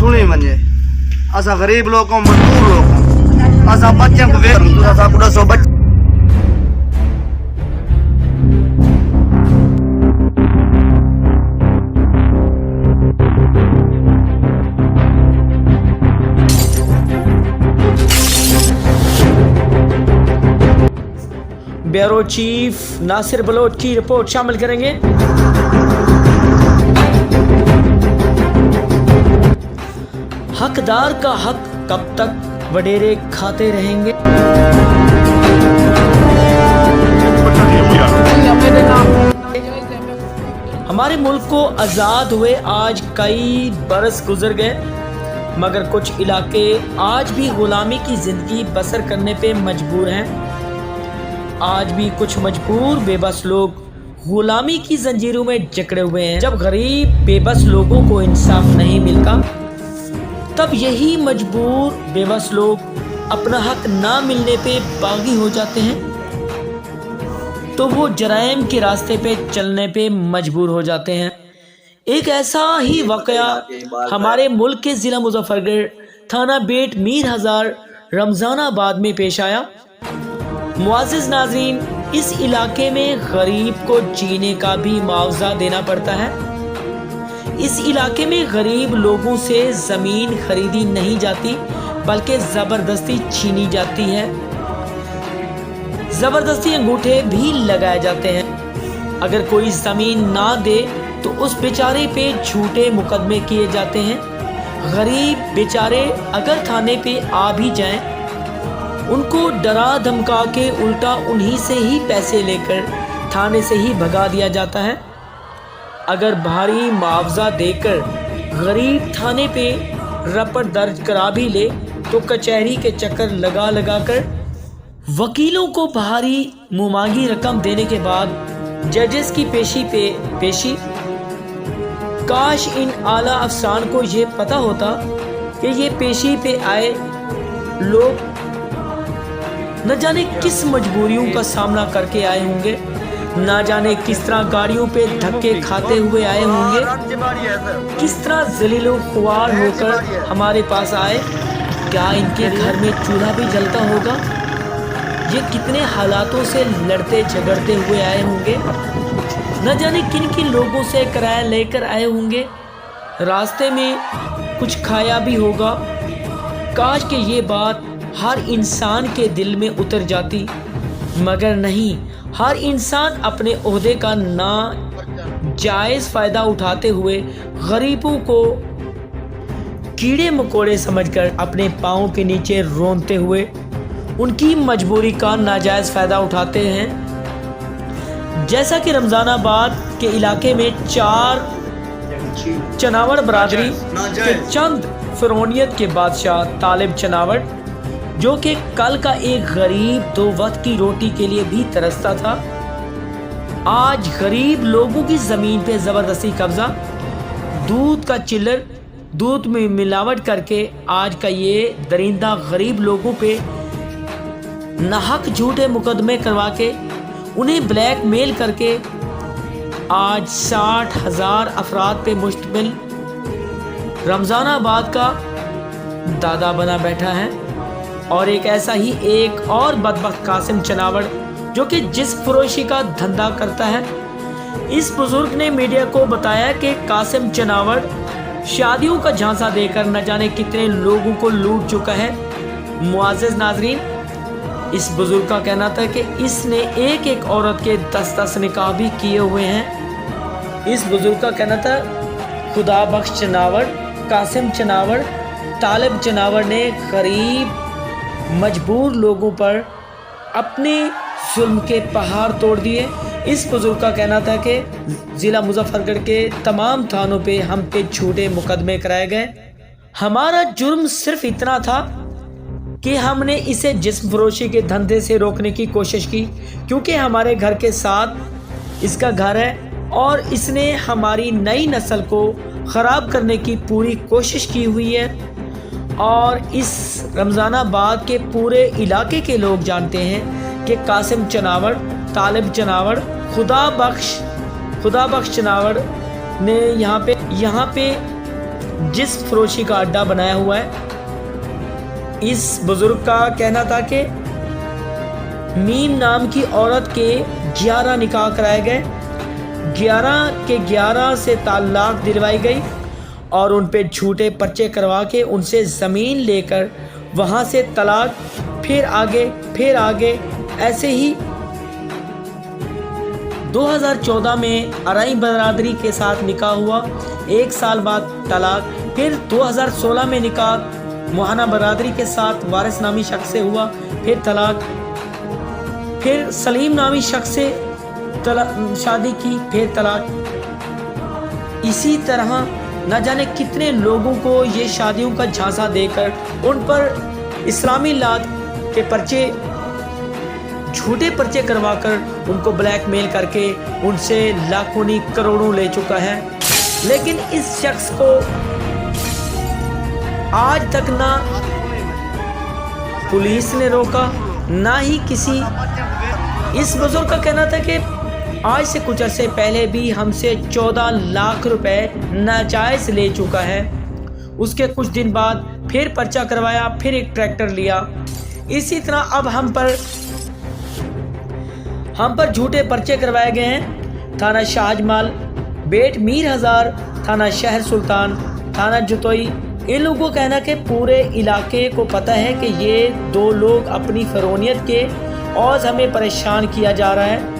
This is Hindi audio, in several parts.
सुनी मजे असा गरीब लोग को मजबूर लोग असा बच्चों को वेर असा पूरा सो बच्चे ब्यूरो चीफ नासिर बलोच की रिपोर्ट शामिल करेंगे। हकदार का हक कब तक वडेरे खाते रहेंगे? हमारे मुल्क को आज़ाद हुए आज कई बरस गुजर गए, मगर कुछ इलाके आज भी गुलामी की ज़िंदगी बसर करने पे मजबूर हैं। आज भी कुछ मजबूर बेबस लोग गुलामी की जंजीरों में जकड़े हुए हैं। जब गरीब बेबस लोगों को इंसाफ नहीं मिलता, तब यही मजबूर बेबस लोग अपना हक ना मिलने पे बागी हो जाते हैं, तो वो जराइम के रास्ते पे चलने पे मजबूर हो जाते हैं। एक ऐसा ही वाकया हमारे मुल्क के ज़िला मुजफ्फरगढ़ थाना बेट मीर हज़ार रमज़ानाबाद में पेश आया। मुआज़िज़ नाज़रीन, इस इलाके में गरीब को जीने का भी मुआवजा देना पड़ता है। इस इलाके में गरीब लोगों से ज़मीन खरीदी नहीं जाती, बल्कि ज़बरदस्ती छीनी जाती है। ज़बरदस्ती अंगूठे भी लगाए जाते हैं। अगर कोई ज़मीन ना दे तो उस बेचारे पे झूठे मुकदमे किए जाते हैं। गरीब बेचारे अगर थाने पे आ भी जाएं, उनको डरा धमका के उल्टा उन्हीं से ही पैसे लेकर थाने से ही भगा दिया जाता है। अगर भारी मुआवजा देकर गरीब थाने पे रपट दर्ज करा भी ले, तो कचहरी के चक्कर लगा लगा कर वकीलों को भारी मुमांगी रकम देने के बाद जजेस की पेशी। काश इन आला अफसान को ये पता होता कि ये पेशी पे आए लोग न जाने किस मजबूरियों का सामना करके आए होंगे, ना जाने किस तरह गाड़ियों पे धक्के खाते हुए आए होंगे, किस तरह जलीलो ख्वार होकर हमारे पास आए। क्या इनके घर में चूल्हा भी जलता होगा? ये कितने हालातों से लड़ते झगड़ते हुए आए होंगे, न जाने किन किन लोगों से किराया लेकर आए होंगे, रास्ते में कुछ खाया भी होगा। काश कि ये बात हर इंसान के दिल में उतर जाती, मगर नहीं। हर इंसान अपने ओहदे का नाजायज़ फ़ायदा उठाते हुए गरीबों को कीड़े मकोड़े समझकर अपने पाँव के नीचे रोंदते हुए उनकी मजबूरी का नाजायज़ फ़ायदा उठाते हैं। जैसा कि रमज़ानाबाद के इलाके में 4 चनावड़ बरादरी के चंद फ़िरौनियत के बादशाह तालिब चनावड़, जो कि कल का एक गरीब 2 वक्त की रोटी के लिए भी तरसता था, आज गरीब लोगों की ज़मीन पे ज़बरदस्ती कब्ज़ा, दूध का चिल्लर, दूध में मिलावट करके आज का ये दरिंदा गरीब लोगों पे नाहक झूठे मुकदमे करवा के उन्हें ब्लैकमेल करके आज 60,000 अफराद पे मुश्तमिल रमज़ानाबाद का दादा बना बैठा है। और एक ऐसा ही एक और बदबख्त कासिम चनावड़, जो कि जिस्म फरोशी का धंधा करता है। इस बुजुर्ग ने मीडिया को बताया कि कासिम चनावड़ शादियों का झांसा देकर न जाने कितने लोगों को लूट चुका है। मुआज़िज़ नाज़रीन, इस बुजुर्ग का कहना था कि इसने एक एक औरत के 10-10 निकाह भी किए हुए हैं। इस बुजुर्ग का कहना था खुदा बख्श चनावड़, कासिम चनावड़, तालिब चनावड़ ने गरीब मजबूर लोगों पर अपने जुल्म के पहाड़ तोड़ दिए। इस बुजुर्ग का कहना था कि ज़िला मुजफ्फरगढ़ के तमाम थानों पे हम पे झूठे मुकदमे कराए गए। हमारा जुर्म सिर्फ इतना था कि हमने इसे जिस्म फरोशी के धंधे से रोकने की कोशिश की, क्योंकि हमारे घर के साथ इसका घर है और इसने हमारी नई नस्ल को ख़राब करने की पूरी कोशिश की हुई है। और इस रमज़ानाबाद के पूरे इलाके के लोग जानते हैं कि कासिम चनावड़, तालिब चनावड़, खुदा बख्श चनावड़ ने यहाँ पे जिस फरोशी का अड्डा बनाया हुआ है। इस बुजुर्ग का कहना था कि मीम नाम की औरत के 11 निकाह कराए गए, 11 के 11 से तलाक दिलवाई गई और उन पे झूठे पर्चे करवा के उनसे ज़मीन लेकर वहाँ से तलाक, फिर आगे ऐसे ही 2014 में अराई बरादरी के साथ निकाह हुआ, 1 साल बाद तलाक, फिर 2016 में निकाह मुहाना बरादरी के साथ वारिस नामी शख्स से हुआ, फिर तलाक, फिर सलीम नामी शख्स से शादी की, फिर तलाक। इसी तरह न जाने कितने लोगों को ये शादियों का झांसा देकर उन पर इस्लामी लात के पर्चे, झूठे पर्चे करवाकर उनको ब्लैकमेल करके उनसे लाखों नहीं करोड़ों ले चुका है। लेकिन इस शख्स को आज तक ना पुलिस ने रोका, ना ही किसी। इस बुजुर्ग का कहना था कि आज से कुछ अर्से पहले भी हमसे 14 लाख रुपए नाजायज़ ले चुका है। उसके कुछ दिन बाद फिर पर्चा करवाया, फिर एक ट्रैक्टर लिया। इसी तरह अब हम पर झूठे पर्चे करवाए गए हैं। थाना शाहजमाल, बेट मीर हज़ार, थाना शहर सुल्तान, थाना जुतोई। इन लोगों का कहना कि पूरे इलाके को पता है कि ये 2 लोग अपनी फ़रोनियत के और हमें परेशान किया जा रहा है।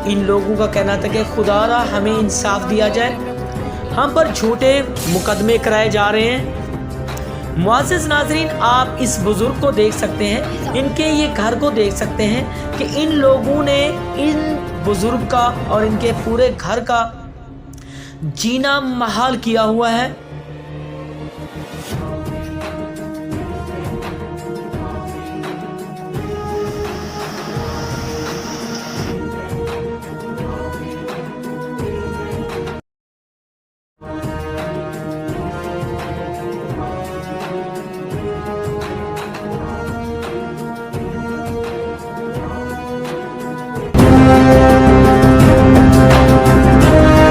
इन लोगों का कहना था कि खुदारा हमें इंसाफ दिया जाए, हम पर झूठे मुकदमे कराए जा रहे हैं। मुअज़्ज़िज़ नाज़रीन, आप इस बुज़ुर्ग को देख सकते हैं, इनके ये घर को देख सकते हैं कि इन लोगों ने इन बुज़ुर्ग का और इनके पूरे घर का जीना महाल किया हुआ है।